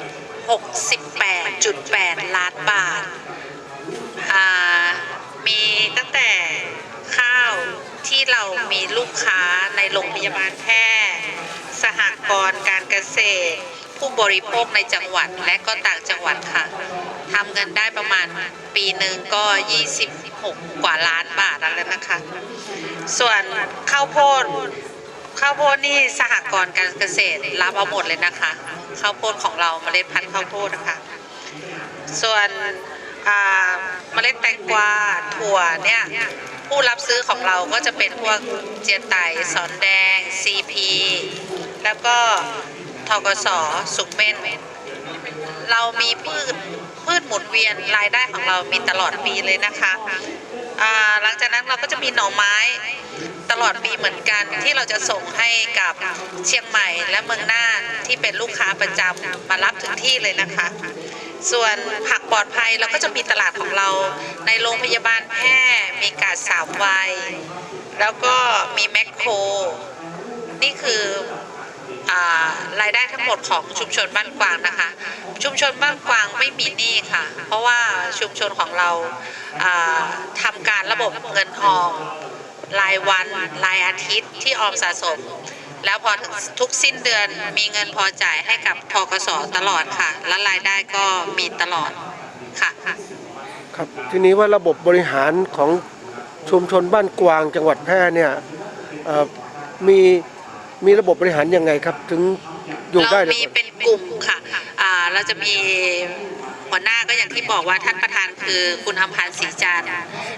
68.8 ล้านบาทมีตั้งแต่ข้าวที่เรามีลูกค้าในโรงพยาบาลแพทย์สหกรณ์การเกษตรผู้บริโภคในจังหวัดและก็ต่างจังหวัดค่ะทำเงินได้ประมาณปีหนึ่งก็26กว่าล้านบาทแล้วนะคะ ส่วนข้าวโพดนี่สหกรณ์การเกษตรรับเอาหมดเลยนะคะข้าวโพดของเราเมล็ดพันธุ์ข้าวโพดนะคะส่วนเมล็ดแตงกวาถั่วเนี่ยผู้รับซื้อของเราก็จะเป็นพวกเจียไตสอนแดง CP แล้วก็ธกส.สุขเม่นเรามีพืชหมุนเวียนรายได้ของเรามีตลอดปีเลยนะคะหลังจากนั้นเราก็จะมีหน่อไม้ตลอดปีเหมือนกันที่เราจะส่งให้กับเชียงใหม่และเมืองน่านที่เป็นลูกค้าประจำมารับถึงที่เลยนะคะส่วนผักปลอดภัยเราก็จะมีตลาดของเราในโรงพยาบาลแพร่มีกาด3 วัยแล้วก็มีแมคโครนี่คือรายได้ทั้งหมดของชุมชนบ้านกวางนะคะชุมชนบ้านกวางไม่มีหนี้ค่ะเพราะว่าชุมชนของเราทำการระบบเงินออมรายวันรายอาทิตย์ที่ออมสะสมแล้วพอถึงทุกสิ้นเดือนมีเงินพอจ่ายให้กับธกส.ตลอดค่ะและรายได้ก็มีตลอดค่ะครับทีนี้ว่าระบบบริหารของชุมชนบ้านกวางจังหวัดแพร่เนี่ยมีระบบบริหารยังไงครับถึงอยู่ได้เรามีเป็นกลุ่มค่ะเราจะมีหัวหน้าก็อย่างที่บอกว่าท่านประธานคือคุณอำพันธ์ศรีจันทร์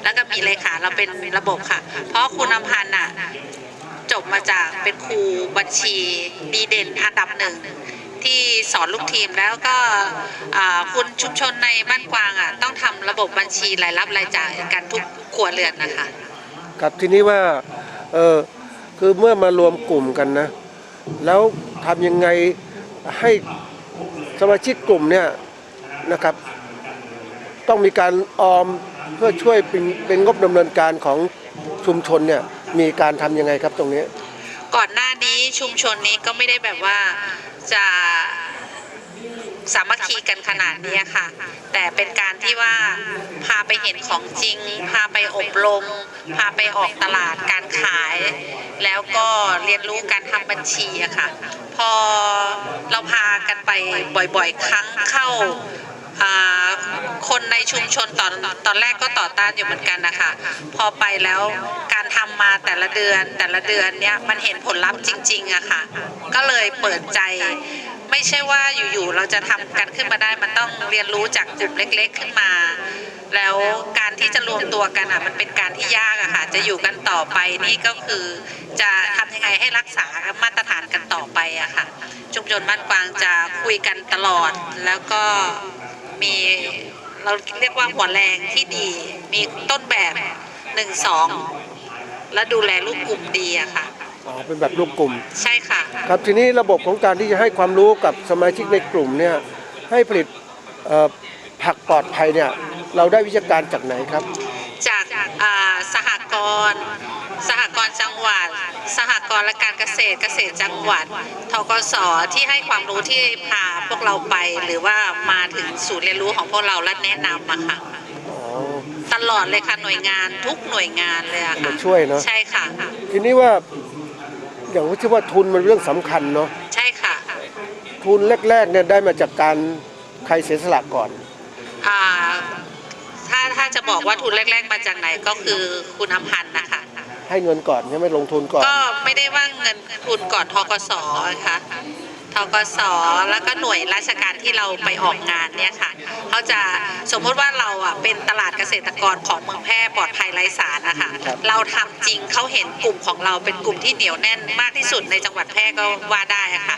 แล้วก็มีเลขาเราเป็นระบบค่ะเพราะคุณอำพันธ์จบมาจากเป็นครูบัญชีดีเด่นอันดับ1ที่สอนลูกทีมแล้วก็คุณชุมชนในบ้านกวางต้องทำระบบบัญชีรายรับรายจ่ายกันทุกครัวเรือนนะคะครับทีนี้ว่าคือเมื่อมารวมกลุ่มกันนะแล้วทำยังไงให้สมาชิกกลุ่มเนี่ยนะครับต้องมีการออมเพื่อช่วยเป็นงบดำเนินการของชุมชนเนี่ยมีการทำยังไงครับตรงนี้ก่อนหน้านี้ชุมชนนี้ก็ไม่ได้แบบว่าจะสามัคคีกันขนาดนี้ค่ะแต่เป็นการที่ว่าพาไปเห็นของจริงพาไปอบรมพาไปออกตลาดการขายแล้วก็เรียนรู้การทำบัญชีอะค่ะพอเราพากันไปบ่อยๆครั้งเข้าคนในชุมชนตอนแรกก็ต่อต้านอยู่เหมือนกันนะคะพอไปแล้วการทำมาแต่ละเดือนเนี่ยมันเห็นผลลัพธ์จริงๆอะค่ะก็เลยเปิดใจไม่ใช่ว่าอยู่ๆเราจะทำกันขึ้นมาได้มันต้องเรียนรู้จากกลุ่มเล็กๆขึ้นมาแล้วการที่จะรวมตัวกันมันเป็นการที่ยากอะค่ะจะอยู่กันต่อไปนี่ก็คือจะทำยังไงให้รักษามาตรฐานกันต่อไปอะค่ะชุมชนบ้านกวางจะคุยกันตลอดแล้วก็มีเราเรียกว่าหัวแรงที่ดีมีต้นแบบ1-2และดูแลลูกกลุ่มดีอะค่ะเป็นแบบลูกกลุ่มใช่ค่ะครับทีนี้ระบบของการที่จะให้ความรู้กับสมาชิกในกลุ่มเนี่ยให้ผลิตผักปลอดภัยเนี่ยเราได้วิชาการจากไหนครับจากสหกรณ์จังหวัดสหกรณ์และการเกษตรจังหวัดธกส.ที่ให้ความรู้ที่พาพวกเราไปหรือว่ามาถึงศูนย์เรียนรู้ของพวกเราและแนะนำมาค่ะตลอดเลยค่ะหน่วยงานทุกหน่วยงานเลยค่ะช่วยเนาะใช่ค่ะทีนี้ว่าอย่างที่ว่าทุนมันเรื่องสำคัญเนาะใช่ค่ะทุนแรกๆเนี่ยได้มาจากการใครเสียสละก่อนถ้าจะบอกว่าทุนแรกๆมาจากไหนก็คือคุณอำพันธ์นะคะให้เงินก่อนใช่ไหมลงทุนก่อนก็ไม่ได้ว่าเงินทุนก่อนธกส.ค่ะธกส.แล้วก็หน่วยราชการที่เราไปออกงานเนี่ยค่ะเขาจะสมมติว่าเราเป็นตลาดเกษตรกรของเมืองแพร่ปลอดภัยไร้สารนะคะเราทำจริงเขาเห็นกลุ่มของเราเป็นกลุ่มที่เหนียวแน่นมากที่สุดในจังหวัดแพร่ก็ว่าได้ค่ะ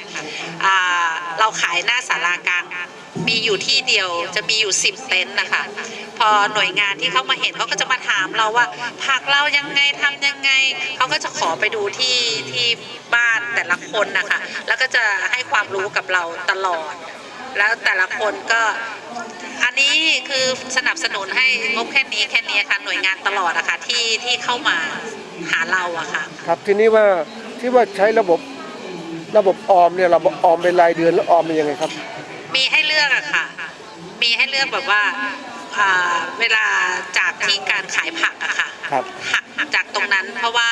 เราขายหน้าศาลากลางมีอยู่ที่เดียวจะมีอยู่10 เต็นท์นะคะพอหน่วยงานที่เขามาเห็นเขาก็จะมาถามเราว่าผักเรายังไงทำยังไงเขาก็จะขอไปดูที่บ้านแต่ละคนนะคะแล้วก็จะให้ความรู้กับเราตลอดแล้วแต่ละคนก็อันนี้คือสนับสนุนให้งบแค่นี้ค่ะหน่วยงานตลอดอะค่ะที่เข้ามาหาเราอะค่ะครับทีนี้ว่าที่ว่าใช้ระบบออมเนี่ยเราออมเป็นรายเดือนแล้วออมเป็นยังไงครับ มีให้เลือกอะค่ะ มีให้เลือกแบบว่าเวลาจากที่การขายผักอะค่ะ ครับ หักจากตรงนั้น เพราะว่า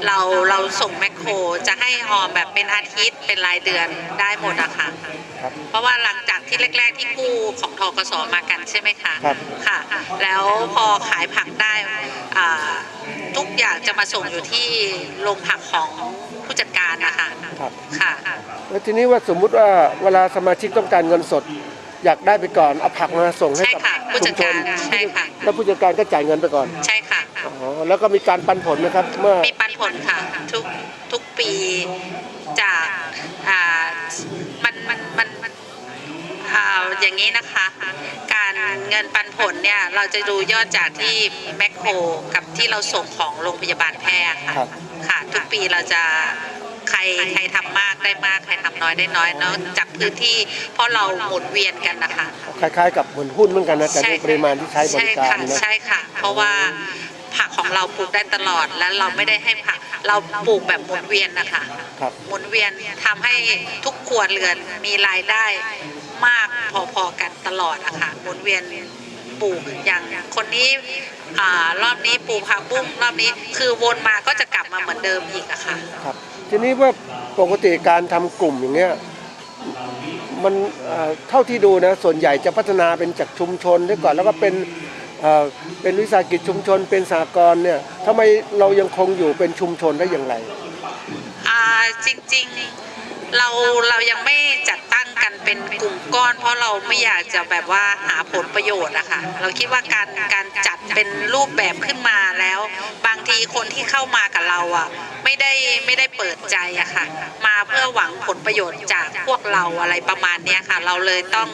เราส่งแมคโครจะให้ออมแบบเป็นอาทิตย์เป็นรายเดือนได้หมดอะค่ะ ครับ เพราะว่าหลังจากที่แรกๆที่กู้ของทกสมากันใช่ไหมคะ ครับ ค่ะ แล้วพอขายผักได้ทุกอย่างจะมาส่งอยู่ที่โรงผักของผู้จัดการนะคะ ครับ ค่ะ แล้วทีนี้ว่าสมมุติว่าเวลาสมาชิกต้องการเงินสด อยากได้ไปก่อนเอาผักมาส่งให้ ใช่ กับ ค่ะผู้ ชุ จั ม ด ช กาน รใช่ค่ะ แล้วผู้จัดการก็จ่ายเงินไปก่อน ใช่ค่ะ อ๋อแล้วก็มีการปันผลนะครับเมื่อ มีปันผลค่ะทุกปีจากมันอย่างนี้นะคะ การเงินปันผลเนี่ยเราจะดูยอดจากที่แมคโครกับที่เราส่งของโรงพยาบาลแพร่ค่ะ ครับ ค่ะ ทุกปีเราจะใครทำมากได้มากใครทำน้อยได้น้อยเนาะจากพื้นที่เพราะเราหมุนเวียนกันนะคะ คล้ายๆกับเหมือนหุ้นเหมือนกันนะแต่ด้วยปริมาณที่ใช้บริการนะ ใช่ค่ะ เพราะว่าผักของเราปลูกได้ตลอดแล้วเราไม่ได้ให้ผักเราปลูกแบบหมุนเวียนนะคะ ครับ หมุนเวียนทำให้ทุกครัวเรือนมีรายได้มากพอๆกันตลอดอะค่ะหมุนเวียนปลูกอย่างคนนี้รอบนี้ปลูกผักบุ้งรอบนี้คือวนมาก็จะกลับมาเหมือนเดิมอีกอะค่ะ ครับทีนี้ว่าปกติการทำกลุ่มอย่างเงี้ยมันเท่าที่ดูนะส่วนใหญ่จะพัฒนาเป็นจากชุมชนด้วยก่อนแล้วก็เป็นวิสาหกิจชุมชนเป็นสหกรณ์เนี่ยทำไมเรายังคงอยู่เป็นชุมชนได้อย่างไร จริงๆเรายังไม่จัดตั้งกันเป็นกลุ่มก้อน เพราะเราไม่อยากจะแบบว่าหาผลประโยชน์อะค่ะเราคิดว่าการจัดเป็นรูปแบบขึ้นมาแล้ว บางทีคนที่เข้ามากับเราอะไม่ได้เปิดใจอะค่ะมาเพื่อหวังผลประโยชน์จากพวกเราอะไรประมาณเนี้ยค่ะ เราเลยต้อง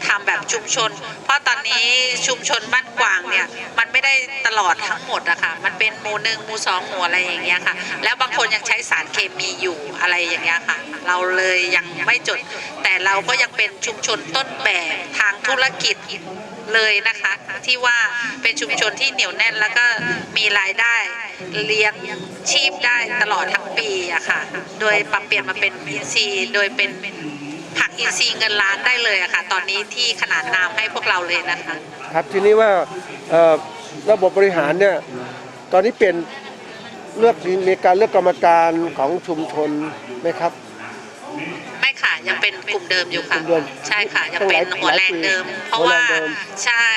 ทำแบบชุมชน เพราะตอนนี้ชุมชนบ้านกวางเนี่ยมันไม่ได้ตลอดทั้งหมดอะค่ะมันเป็นหมู่1หมู่2หมู่อะไรอย่างเงี้ยค่ะแล้วบางคนยังใช้สารเคมีอยู่อะไรอย่างเงี้ยค่ะเราเลยยังไม่จดแต่เราก็ยังเป็นชุมชนต้นแบบทางธุรกิจเลยนะคะที่ว่าเป็นชุมชนที่เหนียวแน่นแล้วก็มีรายได้เลี้ยงชีพได้ตลอดทั้งปีอะค่ะโดยปรับเปลี่ยนมาเป็นอินทรีย์โดยเป็นผักอินทรีย์เงินล้านได้เลยอะค่ะตอนนี้ที่ขนาดนามให้พวกเราเลยนะคะ ครับทีนี้ว่าระบบบริหารเนี่ยตอนนี้เปลี่ยนมีการเลือกกรรมการของชุมชนไหมครับ ไม่ค่ะยังเป็นกลุ่มเดิมอยู่ค่ะ กลุ่มเดิม ใช่ค่ะยังเป็นหัวแรงเดิม เพราะว่า หัวแรงเดิม ใช่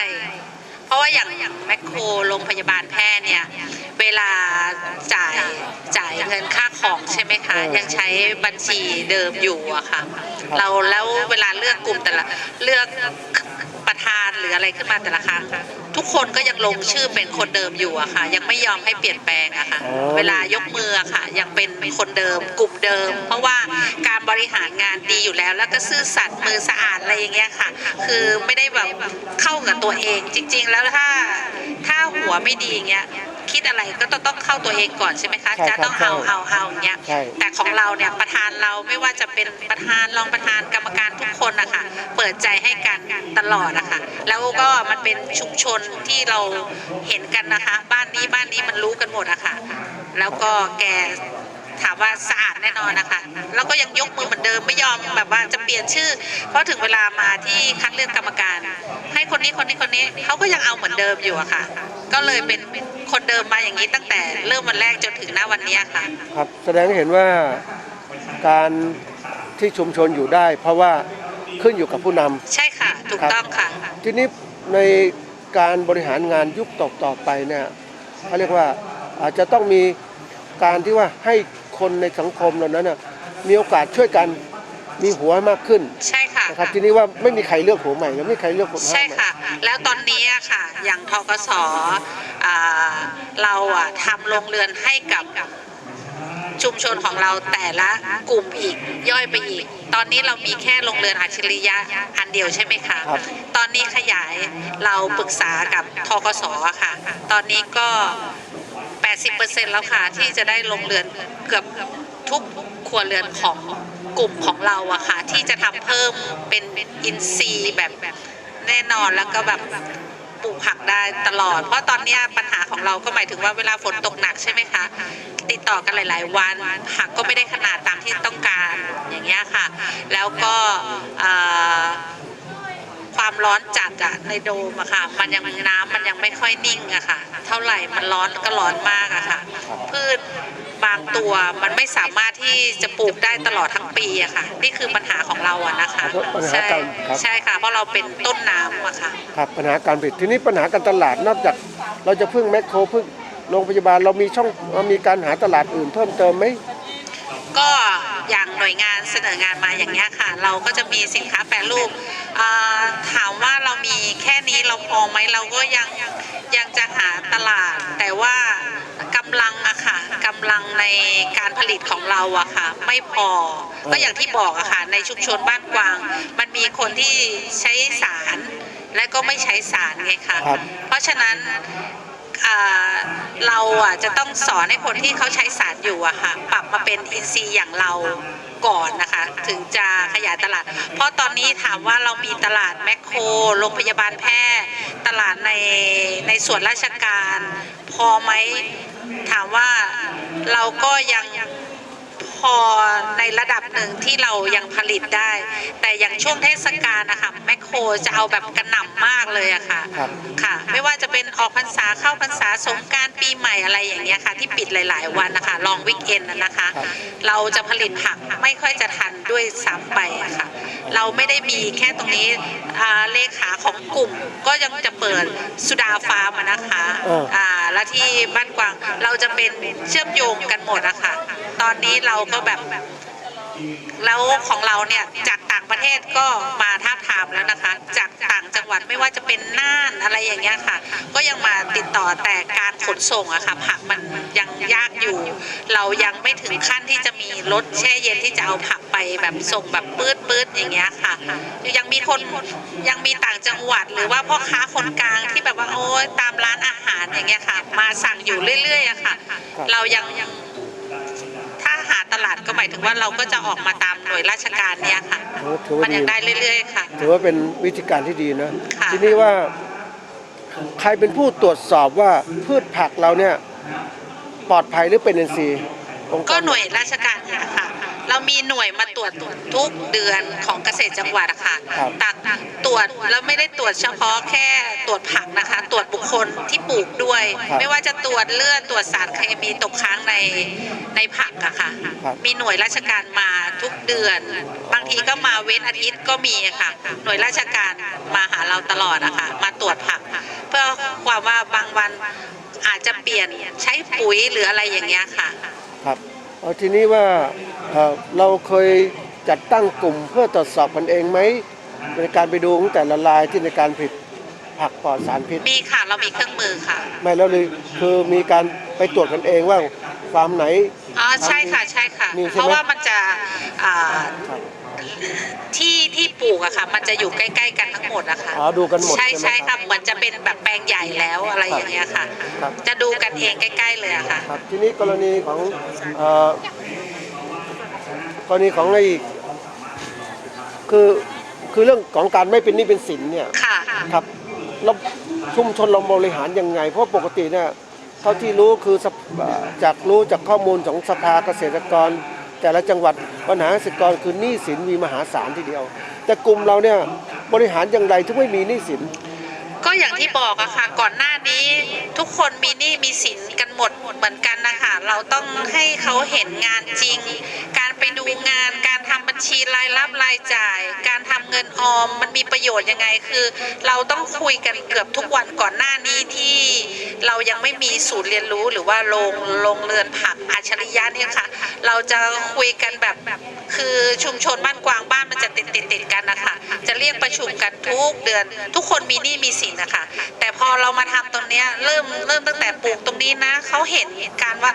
เพราะว่าอย่างแมคโครโรงพยาบาลแพทย์เนี่ยเวลาจ่ายเงินค่าของใช่ไหมคะยังใช้บัญชีเดิมอยู่อะค่ะเราแล้วเวลาเลือกกลุ่มแต่ละเลือกประธานหรืออะไรขึ้นมาแต่ละครั้งทุกคนก็ยังลงชื่อเป็นคนเดิมอยู่อะค่ะยังไม่ยอมให้เปลี่ยนแปลงอะค่ะเวลายกมืออะค่ะยังเป็นคนเดิมกลุ่มเดิม เพราะว่าการบริหารงานดีอยู่แล้วแล้วก็ซื่อสัตย์มือสะอาดอะไรอย่างเงี้ยค่ะคือไม่ได้แบบเข้ากับตัวเองจริง ๆ แล้วถ้าหัวไม่ดีอย่างเงี้ยคิดอะไรก็ต้องเข้าตัวเองก่อนใช่ไหมคะ ใช่ จะ ครับ ต้องเอาอย่างเงี้ย ใช่ แต่ของเราเนี่ยประธานเราไม่ว่าจะเป็นประธานรองประธานกรรมการทุกคนนะคะเปิดใจให้กันตลอดนะคะแล้วก็มันเป็นชุมชนที่เราเห็นกันนะคะ บ้านนี้มันรู้กันหมดอะค่ะแล้วก็แกถามว่าสะอาดแน่นอนนะคะแล้วก็ยังยกมือเหมือนเดิมไม่ยอมแบบว่าจะเปลี่ยนชื่อ เพราะถึงเวลามาที่คัดเลือกกรรมการ ให้คนนี้เขาก็ยังเอาเหมือนเดิมอยู่อะค่ะก็เลยเป็นคนเดิมมาอย่างนี้ตั้งแต่เริ่มวันแรกจนถึงณวันนี้ค่ะ ครับแสดงให้เห็นว่าการที่ชุมชนอยู่ได้ เพราะว่าขึ้นอยู่กับผู้นำ ใช่ค่ะถูกต้องค่ะ ทีนี้ในการบริหารงานยุคต่อไปเนี่ยเขาเรียกว่าอาจจะต้องมีการที่ว่าให้คนในสังคมเหล่านั้นนะมีโอกาสช่วยกันมีหัวมากขึ้น ใช่ค่ะ นะครับทีนี้ว่าไม่มีใครเลือกหัวใหม่และไม่มีใครเลือกหัว ใช่ ใหม่ ค่ะ แล้วตอนนี้อะค่ะ อย่างทกสเราอะทำโรงเรือนให้กับชุมชนของเราแต่ละกลุ่มอีกย่อยไปอีก ตอนนี้เรามีแค่โรงเรือนอัจฉริยะอันเดียวใช่ไหมคะ ครับ ตอนนี้ขยายเราปรึกษากับทกสอะค่ะ ตอนนี้ก็ 80% แล้วค่ะที่จะได้โรงเรือนเกือบทุกครัวเรือนของกลุ่มของเราอะค่ะที่จะทำเพิ่มเป็นอินทรีย์แบบแน่นอนแล้วก็แบบปลูกผักได้ตลอด เพราะตอนนี้ปัญหาของเราก็หมายถึงว่าเวลาฝนตกหนักใช่ไหมคะติดต่อกันหลายๆวันผักก็ไม่ได้ขนาดตามที่ต้องการอย่างเงี้ยค่ะแล้วก็ ร้อนจัดอะในโดมอะค่ะมันยังน้ำมันยังไม่ค่อยนิ่งอะค่ะเท่าไหร่มันร้อนก็ร้อนมากอะค่ะพืชบางตัวมันไม่สามารถที่จะปลูกได้ตลอดทั้งปีอะค่ะนี่คือปัญหาของเราอะนะคะ ปัญหา ใช่ การครับ ใช่ค่ะเพราะเราเป็นต้นน้ำอะค่ะ ครับปัญหาการผลิตทีนี้ปัญหาการตลาดนอกจากเราจะพึ่งแมคโครพึ่งโรงพยาบาลเรามีการหาตลาดอื่นเพิ่มเติมไหม ก็อย่างหน่วยงานเสนองานมาอย่างนี้ยค่ะ เราก็จะมีสินค้าแปรรูปถามว่าเรามีแค่นี้เราพอไหมเราก็ยังจะหาตลาด แต่ว่ากำลังอะค่ะกำลังในการผลิตของเราอะค่ะไม่พอก็อย่างที่บอกอะค่ะในชุมชนบ้านกวาง มันมีคนที่ใช้สารและก็ไม่ใช้สารไงคะ ครับ เพราะฉะนั้นเราอ่ะจะต้องสอนให้คนที่เขาใช้สารอยู่อะค่ะปรับมาเป็นอินทรีย์อย่างเราก่อนนะคะถึงจะขยายตลาด เพราะตอนนี้ถามว่าเรามีตลาดแมคโครโรงพยาบาลแพทย์ตลาดในส่วนราชการพอไหมถามว่าเราก็ยังพอในระดับหนึ่งที่เรายังผลิตได้ แต่อย่างช่วงเทศกาลนะคะแมคโครจะเอาแบบกระหน่ำมากเลยอะค่ะ ครับ ค่ะไม่ว่าจะเป็นออกพรรษาเข้าพรรษาสงกรานต์ปีใหม่อะไรอย่างเงี้ยค่ะที่ปิดหลายๆวันนะคะลองวิกเอนนะคะ เราจะผลิตผักไม่ค่อยจะทันด้วยซ้ำไปอะค่ะเราไม่ได้มีแค่ตรงนี้เลขาของกลุ่มก็ยังจะเปิดสุดาฟาร์มอะนะคะและที่บ้านกวางเราจะเป็นเชื่อมโยงกันหมดอะค่ะตอนนี้เราก็แบบแล้วของเราเนี่ยจากต่างประเทศก็มาทาบทามแล้วนะคะจากต่างจังหวัดไม่ว่าจะเป็นน่านอะไรอย่างเงี้ยค่ะก็ยังมาติดต่อแต่การขนส่งอะค่ะผักมันยังยากอยู่ เรายังไม่ถึงขั้นที่จะมีรถแช่เย็นที่จะเอาผักไปแบบส่งแบบปื๊ดอย่างเงี้ยค่ะยังมีต่างจังหวัดหรือว่าพ่อค้าคนกลางที่แบบว่าโอ้ยตามร้านอาหารอย่างเงี้ยค่ะมาสั่งอยู่เรื่อยๆอะค่ะเรายังถ้าหาตลาดก็หมายถึงว่าเราก็จะออกมาตามหน่วยราชการเนี่ยค่ะ ถือ มั ว่าน ดี ยังได้เรื่อยๆค่ะ ถือว่าเป็นวิธีการที่ดีนะ ค่ะ ทีนี้ว่าใครเป็นผู้ตรวจสอบว่าพืชผักเราเนี่ยปลอดภัยหรือเป็นอินทรีย์องค์ร ก็หน่วยราชการเนี่ยค่ะเรามีหน่วยมาตรวจทุกเดือนของเกษตรจังหวัดอะค่ะ ครับ ตักตรวจแล้วไม่ได้ตรวจเฉพาะแค่ตรวจผักนะคะ ตรวจบุคคลที่ปลูกด้วย ครับ ไม่ว่าจะตรวจเลือดตรวจสารเคมีตกค้างในผักอะค่ะ ครับ มีหน่วยราชการมาทุกเดือน บางทีก็มาเว้นอาทิตย์ก็มีอะค่ะ หน่วยราชการมาหาเราตลอดอะค่ะมาตรวจผัก เพื่อความว่าบางวันอาจจะเปลี่ยนใช้ปุ๋ยหรืออะไรอย่างเงี้ยค่ะ ครับเอาทีนี้ว่าเราเคยจัดตั้งกลุ่มเพื่อตรวจสอบกันเองไหมในการไปดูของแต่ละรายที่ในการผลิตผักปลอดสารพิษ มีค่ะ เรามีเครื่องมือค่ะ ไม่แล้วเลยคือมีการไปตรวจกันเองว่าฟาร์มไหน อ๋อใช่ค่ะใช่ค่ะ มีใช่ไหม เพราะว่ามันจะอ่า ครับ ที่ปลูกอะค่ะ มันจะอยู่ใกล้ๆกันทั้งหมดอะค่ะ อ๋อดูกันหมด ใช่ ใช่ ใช่ ไหมค ค่ะ รับ เหมือนจะเป็นแบบแปลงใหญ่แล้วอะไรอย่างเงี้ยค่ะ ครับ จะดูกันเองใกล้ ๆเลยอะค่ะ ครับทีนี้กรณีของกรณีของไอ้คือเรื่องของการไม่เป็นหนี้เป็นสินเนี่ย ค่ะ ครับเราชุมชนเราบริหารยังไง เพราะปกติเนี่ยเท่าที่รู้คือจากข้อมูลของสภาเกษตรกร แต่ละจังหวัดปัญหาเกษตรกรคือหนี้สินมีมหาศาลทีเดียว แต่กลุ่มเราเนี่ยบริหารอย่างไรถึงไม่มีหนี้สิน ก็อย่างที่บอกอะค่ะก่อนหน้านี้ทุกคนมีหนี้มีสินกันหมดเหมือนกันนะคะเราต้องให้เขาเห็นงานจริง การไปดูงานการทำบัญชีรายรับรายจ่าย การทำเงินออมมันมีประโยชน์ยังไงคือ เราต้องคุยกันเกือบทุกวันก่อนหน้านี้ที่เรายังไม่มีศูนย์เรียนรู้หรือว่าโรงเรือนผักอัจฉริยะเนี่ยค่ะเราจะคุยกันแบบคือชุมชนบ้านกวางบ้านมันจะติดกันนะคะจะเรียกประชุมกันทุกเดือน ทุกคนมีหนี้มีสินนะคะแต่พอเรามาทำตรงเนี้ยเริ่มตั้งแต่ปลูกตรงนี้นะเขาเห็นการว่า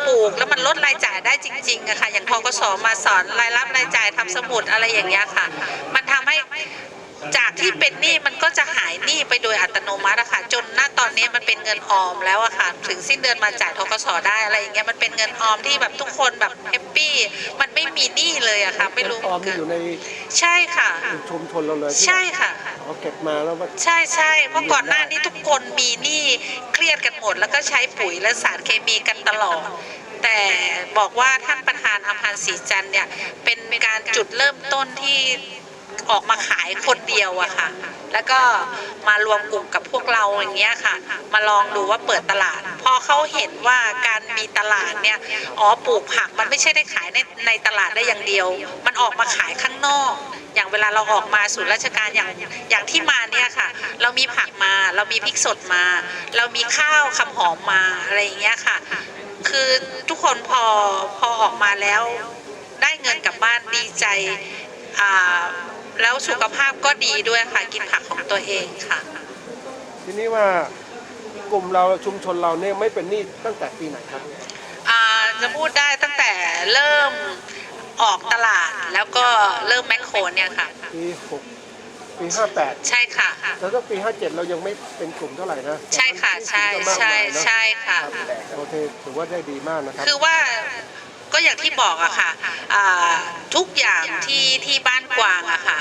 ปลูกแล้วมันลดรายจ่ายได้จริงๆอะค่ะอย่างทกสมาสอนรายรับรายจ่ายทำสมุดอะไรอย่างเงี้ยค่ะมันทำให้จากที่เป็นหนี้มันก็จะหายหนี้ไปโดยอัตโนมัติอะค่ะจนณตอนนี้มันเป็นเงินออมแล้วอะค่ะถึงสิ้นเดือนมาจ่ายทกสได้อะไรอย่างเงี้ยมันเป็นเงินออมที่แบบทุกคนแบบแฮปปี้มันไม่มีหนี้เลยอะค่ะไม่รู้ ออมที่อยู่ใน ใช่ค่ะ ชุมชนเราเลยที่ ใช่ค่ะ เราเก็บมาแล้วว่า ใช่เพราะก่อนหน้านี้ทุกคนมีหนี้เครียดกันหมด แล้วก็ใช้ปุ๋ยและสารเคมีกันตลอด แต่บอกว่าท่านประธานอภันศรีจันทร์เนี่ยเป็นการจุดเริ่มต้นที่ ออกมาขายคนเดียวอะค่ะแล้วก็มารวมกลุ่มกับพวกเราอย่างเงี้ยค่ะมาลองดูว่าเปิดตลาดพอเขาเห็นว่าการมีตลาดเนี่ยปลูกผักมันไม่ใช่ได้ขายในตลาดได้อย่างเดียวมันออกมาขายข้างนอกอย่างเวลาเราออกมาศูนย์ราชการอย่างที่มาเนี่ยค่ะเรามีผักมาเรามีพริกสดมาเรามีข้าวคำหอมมาอะไรอย่างเงี้ยค่ะคือทุกคนพอออกมาแล้วได้เงินกลับบ้านดีใจแล้วสุขภาพก็ดีด้วยค่ะกินผักของตัวเองค่ะ ทีนี้ว่ากลุ่มเราชุมชนเราเนี่ยไม่เป็นหนี้ตั้งแต่ปีไหนครับ จะพูดได้ตั้งแต่เริ่มออกตลาดแล้วก็เริ่มแมคโครเนี่ยค่ะ ปี6ปี58ใช่ค่ะ แล้วก็ปี57เรายังไม่เป็นกลุ่มเท่าไหร่นะ ใช่ค่ะใช่ใช่ใช่ค่ะ โอเคถือว่าได้ดีมากนะครับ คือว่าก็อย่างที่บอกอะค่ะทุกอย่างที่บ้านกวางอะค่ะ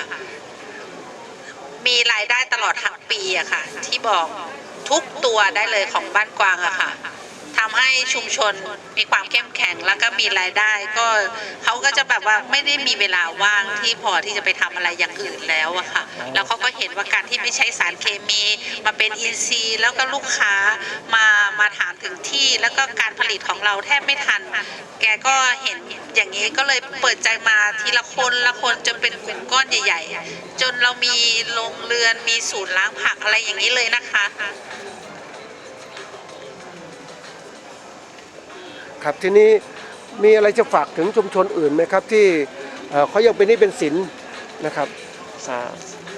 มีรายได้ตลอดทั้งปีอะค่ะที่บอกทุกตัวได้เลยของบ้านกวางอะค่ะทำให้ชุมชนมีความเข้มแข็งแล้วก็มีรายได้ก็เขาก็จะแบบว่าไม่ได้มีเวลาว่างที่พอที่จะไปทำอะไรอย่างอื่นแล้วอะค่ะแล้วเขาก็เห็นว่าการที่ไม่ใช้สารเคมีมาเป็นอินทรีย์แล้วก็ลูกค้ามาถามถึงที่แล้วก็การผลิตของเราแทบไม่ทันแกก็เห็นอย่างนี้ก็เลยเปิดใจมาทีละคนละคนจนเป็นกลุ่มก้อนใหญ่ๆจนเรามีโรงเรือนมีศูนย์ล้างผักอะไรอย่างนี้เลยนะคะครับทีนี้มีอะไรจะฝากถึงชุมชนอื่นไหมครับที่เขายังเป็นหนี้เป็นสินนะครับ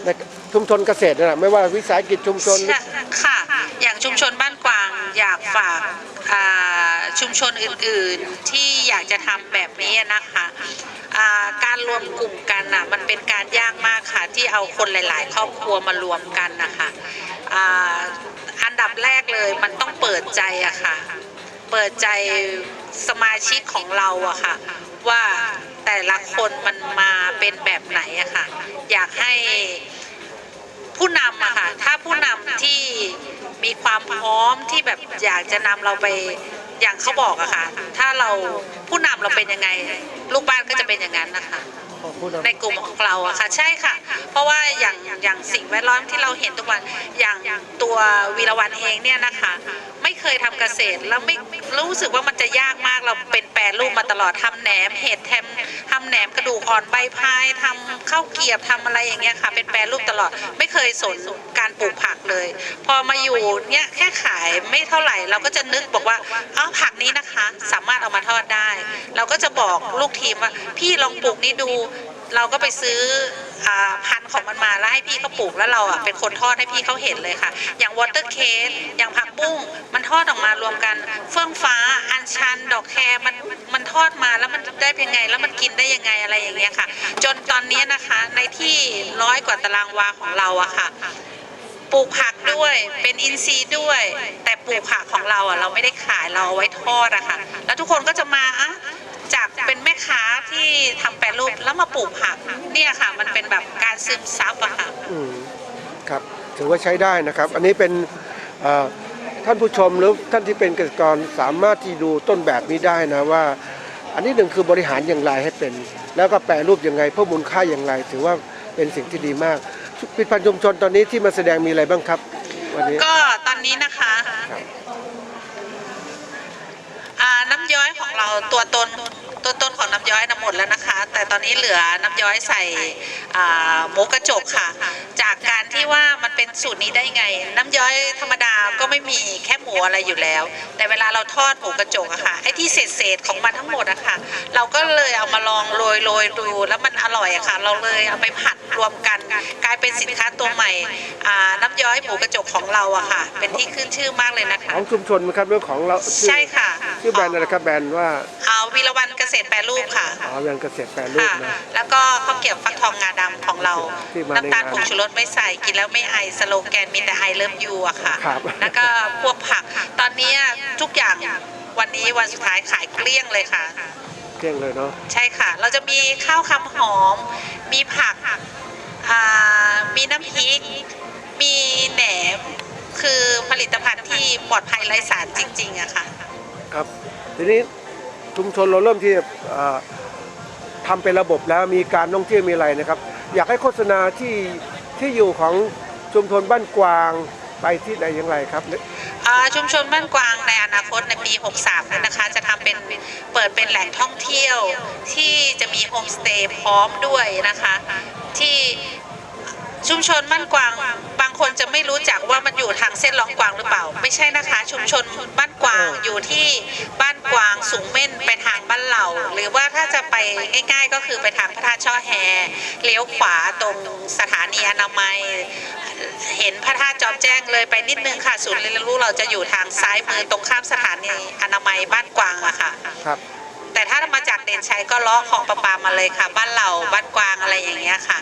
ในชุมชนเกษตรนะไม่ว่าวิสาหกิจชุมชนค่ะอย่างชุมชนบ้านกวางอยากฝากชุมชนอื่นๆที่อยากจะทำแบบนี้นะคะการรวมกลุ่มกันน่ะมันเป็นการยากมากค่ะที่เอาคนหลายๆ ครอบครัวมารวมกันนะคะอันดับแรกเลยมันต้องเปิดใจอะค่ะเปิดใจสมาชิกของเราอะค่ะว่าแต่ละคนมันมาเป็นแบบไหนอะค่ะอยากให้ผู้นำอะค่ะถ้าผู้นำที่มีความพร้อมที่แบบอยากจะนำเราไปอย่างเขาบอกอะค่ะถ้าเราผู้นำเราเป็นยังไงลูกบ้านก็จะเป็นอย่างนั้นนะคะในกลุ่มของเราอะค่ะใช่ค่ะเพราะว่าอย่างสิ่งแวดล้อมที่เราเห็นทุกวันอย่างตัววีรวรรณเองเนี่ยนะคะไม่เคยทำเกษตรแล้วไม่รู้สึกว่ามันจะยากมากเราเป็นแปรรูปมาตลอดทำแหนมเห็ดทำแหนมกระดูกอ่อนใบพายทำข้าวเกรียบทำอะไรอย่างเงี้ยค่ะเป็นแปรรูปตลอดไม่เคยสนการปลูกผักเลยพอมาอยู่เนี่ยแค่ขายไม่เท่าไหร่เราก็จะนึกบอกว่าผักนี้นะคะสามารถเอามาทอดได้เราก็จะบอกลูกทีมว่าพี่ลองปลูกนี้ดูเราก็ไปซื้อพันธุ์ของมันมาแล้วให้พี่เขาปลูกแล้วเราเป็นคนทอดให้พี่เขาเห็นเลยค่ะอย่างวอเตอร์เคสอย่างผักบุ้งมันทอดออกมารวมกันเฟื่องฟ้าอัญชันดอกแครมันทอดมาแล้วมันได้เป็นไงแล้วมันกินได้ยังไงอะไรอย่างเงี้ยค่ะจนตอนนี้นะคะในที่100 กว่าตารางวาของเราอะค่ะปลูกผักด้วยเป็นอินทรีย์ด้วยแต่ปลูกผักของเราเราไม่ได้ขายเราเอาไว้ทอดอะค่ะแล้วทุกคนก็จะมาจากเป็นแม่ค้าที่ทำแปรรูปแล้วมาปลูกผักเนี่ยค่ะมันเป็นแบบการซึมซับอะค่ะครับถือว่าใช้ได้นะครับอันนี้เป็นท่านผู้ชมหรือท่านที่เป็นเกษตรกรสามารถที่ดูต้นแบบนี้ได้นะว่าอันนี้หนึ่งคือบริหารอย่างไรให้เป็นแล้วก็แปรรูปยังไงเพิ่มมูลค่าอย่างไรถือว่าเป็นสิ่งที่ดีมากผลิตภัณฑ์ชุมชนตอนนี้ที่มาแสดงมีอะไรบ้างครับวันนี้ก็ตอนนี้นะคะน้ำย้อยของเราตัวตนของน้ำย้อยหมดแล้วนะคะแต่ตอนนี้เหลือน้ำย้อยใส่หมูกระจกค่ะจากการที่ว่ามันเป็นสูตรนี้ได้ไงน้ำย้อยธรรมดาก็ไม่มีแค่หมูอะไรอยู่แล้วแต่เวลาเราทอดหมูกระจกอะค่ะไอ้ที่เศษของมันทั้งหมดอะค่ะเราก็เลยเอามาลองโรยดูแล้วมันอร่อยอะค่ะเราเลยเอาไปผัดรวมกันกลายเป็นสินค้าตัวใหม่น้ำย้อยหมูกระจกของเราอะค่ะเป็นที่ขึ้นชื่อมากเลยนะคะของชุมชนครับเรื่องของเราใช่ค่ะชื่อแบรนด์อะไรครับแบรนด์ว่าวีรวรรณเกษตรแปรรูปค่ะแบรนด์เกษตรแปรรูปนะแล้วก็ข้าวเกรี๊ยวฟักทองงาดำของเราน้ำตาลผงชูรสไม่ใส่กินแล้วไม่ไอสโลแกนมีแต่ไอเลิฟยูอะค่ะแล้วก็พวกผักตอนนี้ทุกอย่างวันนี้วันสุดท้ายขายเกลี้ยงเลยค่ะเกลี้ยงเลยเนาะใช่ค่ะเราจะมีข้าวคำหอมมีผักมีน้ำพริกมีแหนมคือผลิตภัณฑ์ที่ปลอดภัยไร้สารจริงๆอะค่ะครับทีนี้ชุมชนเราเริ่มที่ทำเป็นระบบแล้วมีการท่องเที่ยวมีอะไรนะครับ อยากให้โฆษณาที่อยู่ของชุมชนบ้านกวางไปที่ไหนอย่างไรครับ ชุมชนบ้านกวางในอนาคตในปี 63นั้นนะคะจะทำเป็นเปิดเป็นแหล่งท่องเที่ยวที่จะมีโฮมสเตย์พร้อมด้วยนะคะที่ชุมชนบ้านกวางบางคนจะไม่รู้จักว่ามันอยู่ทางเส้นลองกวางหรือเปล่าไม่ใช่นะคะชุมชนบ้านกวางอยู่ที่บ้านกวางสูงเม่นไปทางบ้านเหล่าหรือว่าถ้าจะไปง่ายๆก็คือไปทางพระธาตุช่อแฮเลี้ยวขวาตรงสถานีอนามัยเห็นพระธาตุจอมแจ้งเลยไปนิดนึงค่ะศูนย์เรียนรู้เราจะอยู่ทางซ้ายมือตรงข้ามสถานีอนามัยบ้านกวางอะค่ะ ครับ แต่ถ้ามาจากเด่นชัยก็เลาะคลองประปามาเลยค่ะ บ้านเหล่าบ้านกวางอะไรอย่างเงี้ยค่ะ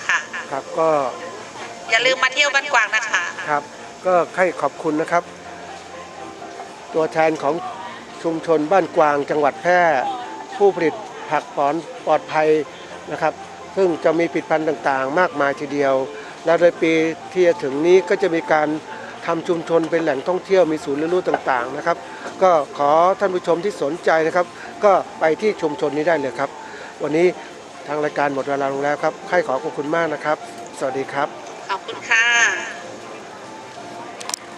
ค่ะ ครับก็ อย่าลืมมาเที่ยวบ้านกวางนะคะ ครับก็ให้ขอบคุณนะครับ ตัวแทนของชุมชนบ้านกวางจังหวัดแพร่ผู้ผลิตผักปลอดภัยนะครับ ซึ่งจะมีผลิตภัณฑ์ต่างๆ มากมายทีเดียว และในปีที่จะถึงนี้ก็จะมีการทำชุมชนเป็นแหล่งท่องเที่ยวมีศูนย์เรียนรู้ต่างๆนะครับ ก็ขอท่านผู้ชมที่สนใจนะครับ ก็ไปที่ชุมชนนี้ได้เลยครับ วันนี้ทางรายการหมดเวลาลงแล้วครับให้ขอขอบคุณมากนะครับ สวัสดีครับ ขอบคุณค่ะ